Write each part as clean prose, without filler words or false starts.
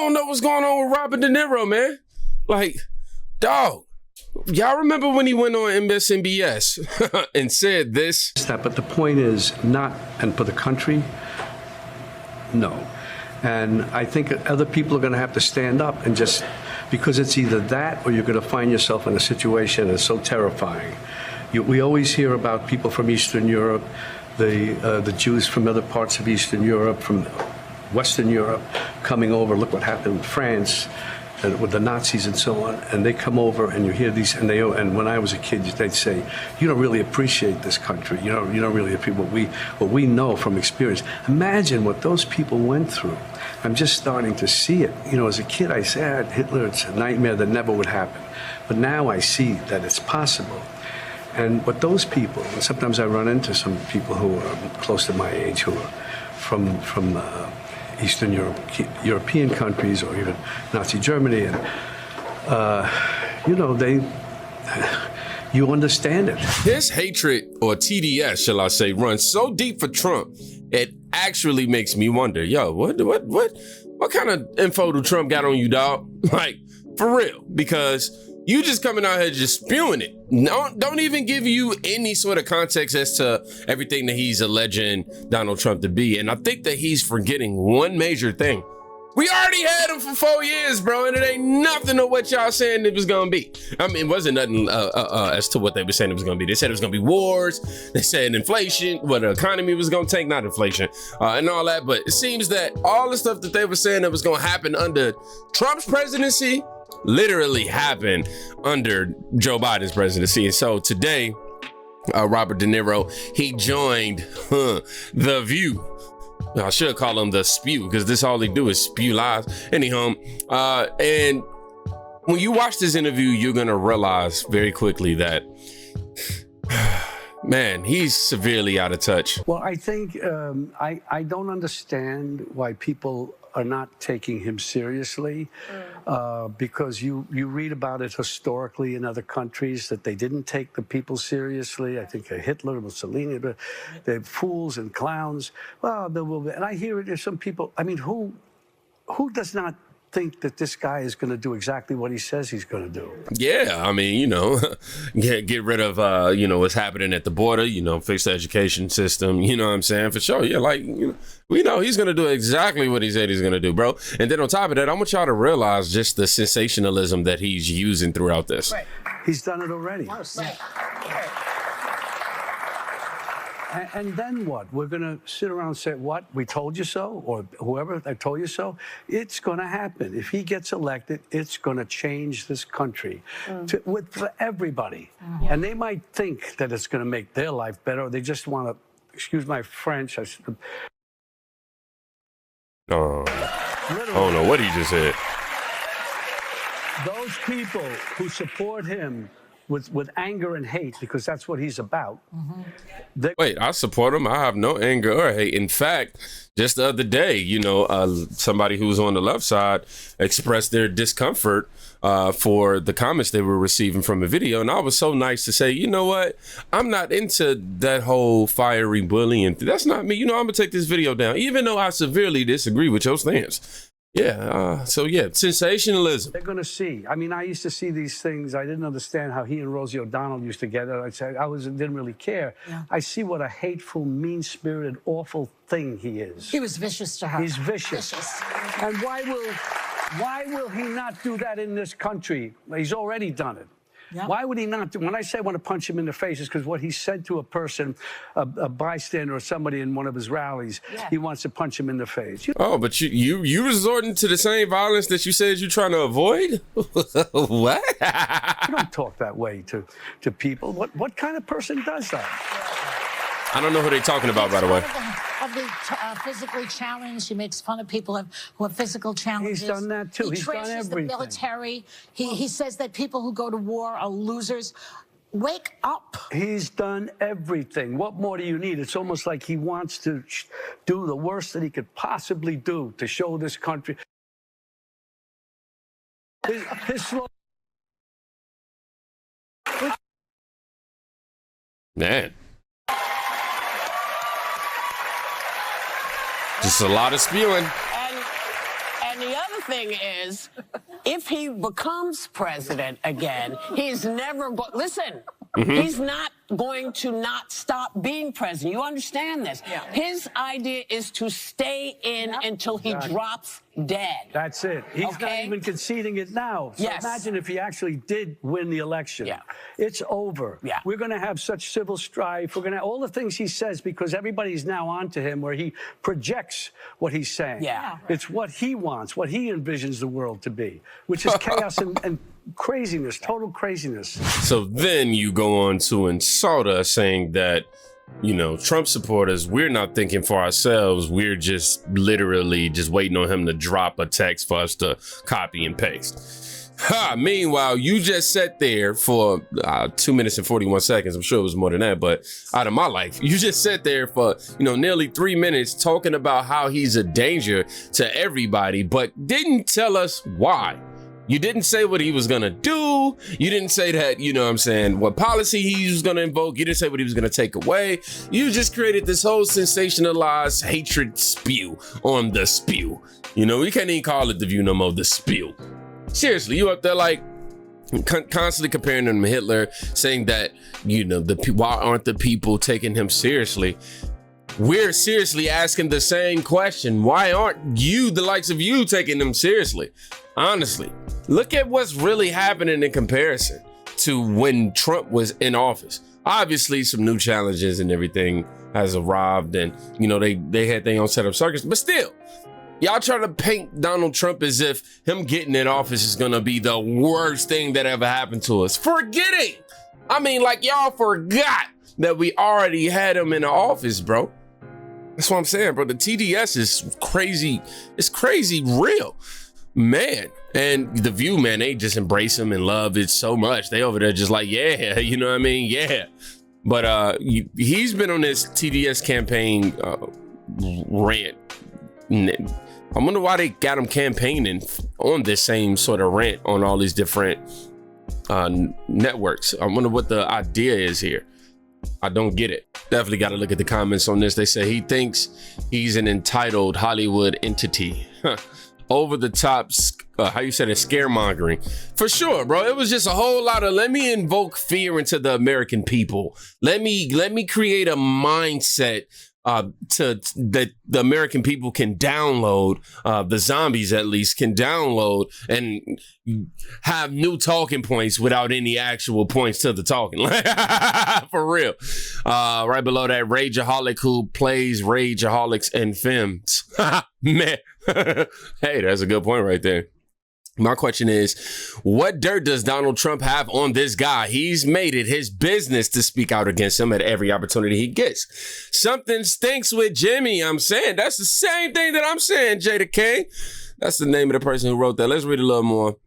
don't know what's going on with Robert De Niro, man. Like, dog, y'all remember when he went on MSNBS and said this? But the point is not, and for the country, no. And I think other people are going to have to stand up and just, because it's either that or you're going to find yourself in a situation that's so terrifying. We always hear about people from Eastern Europe, the Jews from other parts of Eastern Europe, from Western Europe, coming over. Look what happened in France with the Nazis and so on. And they come over, and you hear these, and when I was a kid, they'd say, "You don't really appreciate this country. You don't really appreciate what we know from experience." Imagine what those people went through. I'm just starting to see it. You know, as a kid, I said, Hitler, it's a nightmare that never would happen. But now I see that it's possible. And what those people, and sometimes I run into some people who are close to my age who are from Eastern Europe, European countries, or even Nazi Germany, and you understand it. His hatred, or TDS, shall I say, runs so deep for Trump, it actually makes me wonder, yo, what kind of info do Trump got on you, dog? Like, for real, because you just coming out here just spewing it. Don't even give you any sort of context as to everything that he's alleging Donald Trump to be. And I think that he's forgetting one major thing. We already had him for 4 years, bro, and it ain't nothing of what y'all saying it was gonna be. I mean, it wasn't nothing as to what they were saying it was gonna be. They said it was gonna be wars. They said inflation, what the economy was gonna take, not inflation, and all that. But it seems that all the stuff that they were saying that was gonna happen under Trump's presidency literally happened under Joe Biden's presidency. And so today, Robert De Niro, he joined The View. I should call him The Spew, because this all they do is spew lies. Anyhow, and when you watch this interview, you're gonna realize very quickly that, man, he's severely out of touch. Well, I think I don't understand why people are not taking him seriously, because you read about it historically in other countries that they didn't take the people seriously. I think Hitler, Mussolini, but they're fools and clowns. Well, and I hear it. There's some people. I mean, who does not think that this guy is going to do exactly what he says he's going to do? Yeah, I mean, get rid of what's happening at the border, fix the education system, you know what I'm saying? For sure. Yeah, like, we know he's going to do exactly what he said he's going to do, bro. And then on top of that, I want y'all to realize just the sensationalism that he's using throughout this. Right. He's done it already. Right. And then what? We're going to sit around and say, what? We told you so? Or whoever, I told you so? It's going to happen. If he gets elected, it's going to change this country for everybody. And they might think that it's going to make their life better, or they just want to, excuse my French. I don't know what he just said. Those people who support him with anger and hate, because that's what he's about. Wait, I support him. I have no anger or hate. In fact, just the other day, somebody who was on the left side expressed their discomfort for the comments they were receiving from a video. And I was so nice to say, you know what? I'm not into that whole fiery bullying. That's not me. I'm going to take this video down, even though I severely disagree with your stance. Yeah, sensationalism. They're going to see. I mean, I used to see these things. I didn't understand how he and Rosie O'Donnell used to get it. Didn't really care. Yeah. I see what a hateful, mean-spirited, awful thing he is. He was vicious to her. He's vicious. And why will he not do that in this country? He's already done it. Yep. Why would he not do? When I say I want to punch him in the face, it's because what he said to a person, a bystander or somebody in one of his rallies, he wants to punch him in the face. But you resorting to the same violence that you said you're trying to avoid? What? You don't talk that way to people. What kind of person does that? I don't know who they're talking about, by the way. Of the physically challenged, he makes fun of people who have physical challenges. He's done that too. He's done everything. The military. He says that people who go to war are losers. Wake up. He's done everything. What more do you need? It's almost like he wants to do the worst that he could possibly do to show this country. Man. Just a lot of spewing. And the other thing is, if he becomes president again, he's never listen. He's not going to not stop being president. You understand this? Yeah. His idea is to stay in until he drops dead. That's it. He's not even conceding it now. So imagine if he actually did win the election. Yeah. It's over. Yeah. We're going to have such civil strife. We're going to have all the things he says because everybody's now on to him where he projects what he's saying. Yeah. It's what he wants, what he envisions the world to be, which is chaos and craziness, total craziness. So then you go on to insult us saying that, you know, Trump supporters, we're not thinking for ourselves. We're just literally just waiting on him to drop a text for us to copy and paste. Ha! Meanwhile, you just sat there for 2 minutes and 41 seconds. I'm sure it was more than that, but out of my life, you just sat there for, you know, nearly 3 minutes talking about how he's a danger to everybody, but didn't tell us why. You didn't say what he was gonna do. You didn't say that, you know what I'm saying, what policy he was gonna invoke. You didn't say what he was gonna take away. You just created this whole sensationalized hatred spew on the spew. You know, we can't even call it The View no more, the spew. Seriously, you up there like constantly comparing him to Hitler, saying that, you know, why aren't the people taking him seriously? We're seriously asking the same question. Why aren't you, the likes of you, taking them seriously? Honestly, look at what's really happening in comparison to when Trump was in office. Obviously, some new challenges and everything has arrived, and, you know, they had their own set of circus, but still, y'all try to paint Donald Trump as if him getting in office is gonna be the worst thing that ever happened to us. Forgetting, I mean, like, y'all forgot that we already had him in the office, bro. That's what I'm saying, bro. The TDS is crazy. It's crazy real, man. And The View, man, they just embrace him and love it so much. They over there just like, yeah, you know what I mean? Yeah. But he's been on this TDS campaign rant. I wonder why they got him campaigning on this same sort of rant on all these different networks. I wonder what the idea is here. I don't get it. Definitely got to look at the comments on this. They say he thinks he's an entitled Hollywood entity. Over the top, how you said it, scaremongering. For sure, bro. It was just a whole lot of, let me invoke fear into the American people. Let me create a mindset that the American people can download, the zombies at least can download and have new talking points without any actual points to the talking. For real. Right below that, Rageaholic, who plays Rageaholics and Femmes. Man. Hey, that's a good point right there. My question is, what dirt does Donald Trump have on this guy? He's made it his business to speak out against him at every opportunity he gets. Something stinks with Jimmy, I'm saying. That's the same thing that I'm saying, Jada King. That's the name of the person who wrote that. Let's read a little more.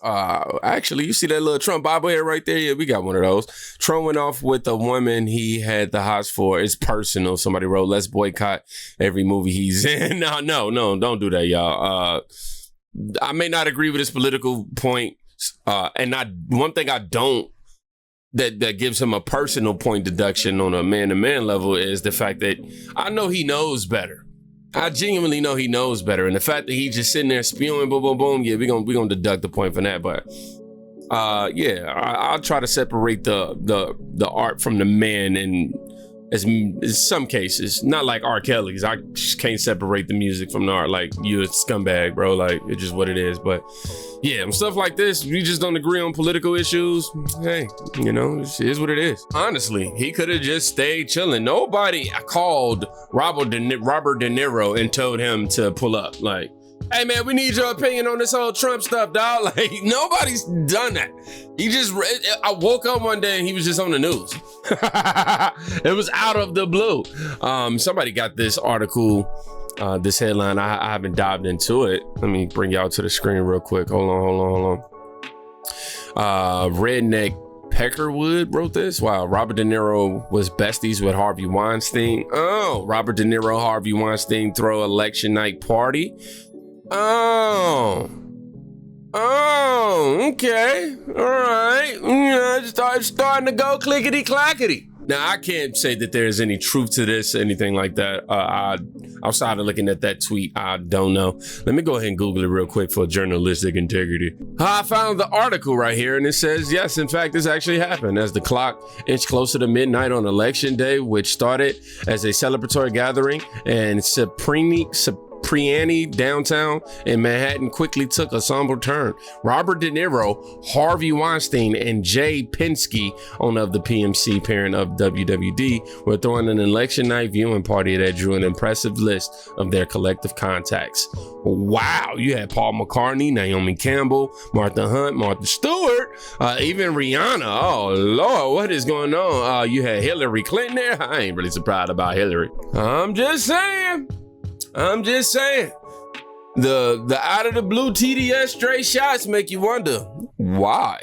Actually, you see that little Trump bobblehead right there? Yeah, we got one of those. Trump went off with a woman he had the hots for. It's personal. Somebody wrote, let's boycott every movie he's in. No, don't do that, y'all. I may not agree with his political point, and one thing I don't that gives him a personal point deduction on a man-to-man level is the fact that I know he knows better. I genuinely know he knows better, and the fact that he's just sitting there spewing, boom, boom, boom, yeah, we're gonna deduct the point from that. But yeah, I'll try to separate the art from the man, and in some cases, not like R. Kelly's. I just can't separate the music from the art. Like, you a scumbag, bro. Like, it's just what it is. But yeah, stuff like this, we just don't agree on political issues. Hey, you know, it is what it is. Honestly, he could have just stayed chilling. Nobody called Robert De Niro and told him to pull up. Like, hey man, we need your opinion on this whole Trump stuff, dog. Like, nobody's done that. I woke up one day and he was just on the news. It was out of the blue. Somebody got this article, this headline. I haven't dived into it. Let me bring y'all to the screen real quick. Hold on. Redneck Peckerwood wrote this. Wow, Robert De Niro was besties with Harvey Weinstein. Oh, Robert De Niro, Harvey Weinstein throw election night party. Oh, okay, all right. Yeah, it's starting to go clickety clackety. Now, I can't say that there's any truth to this, anything like that. Outside of looking at that tweet, I don't know. Let me go ahead and Google it real quick for journalistic integrity. I found the article right here, and it says, yes, in fact, this actually happened. As the clock inched closer to midnight on Election Day, which started as a celebratory gathering in Cipriani downtown in Manhattan, quickly took a somber turn. Robert De Niro, Harvey Weinstein, and Jay Penske, owner of the PMC, parent of WWD, were throwing an election night viewing party that drew an impressive list of their collective contacts. Wow, you had Paul McCartney, Naomi Campbell, Martha Hunt, Martha Stewart, even Rihanna. Oh Lord, what is going on? You had Hillary Clinton there. I ain't really surprised about Hillary. I'm just saying. The out of the blue TDS straight shots make you wonder why.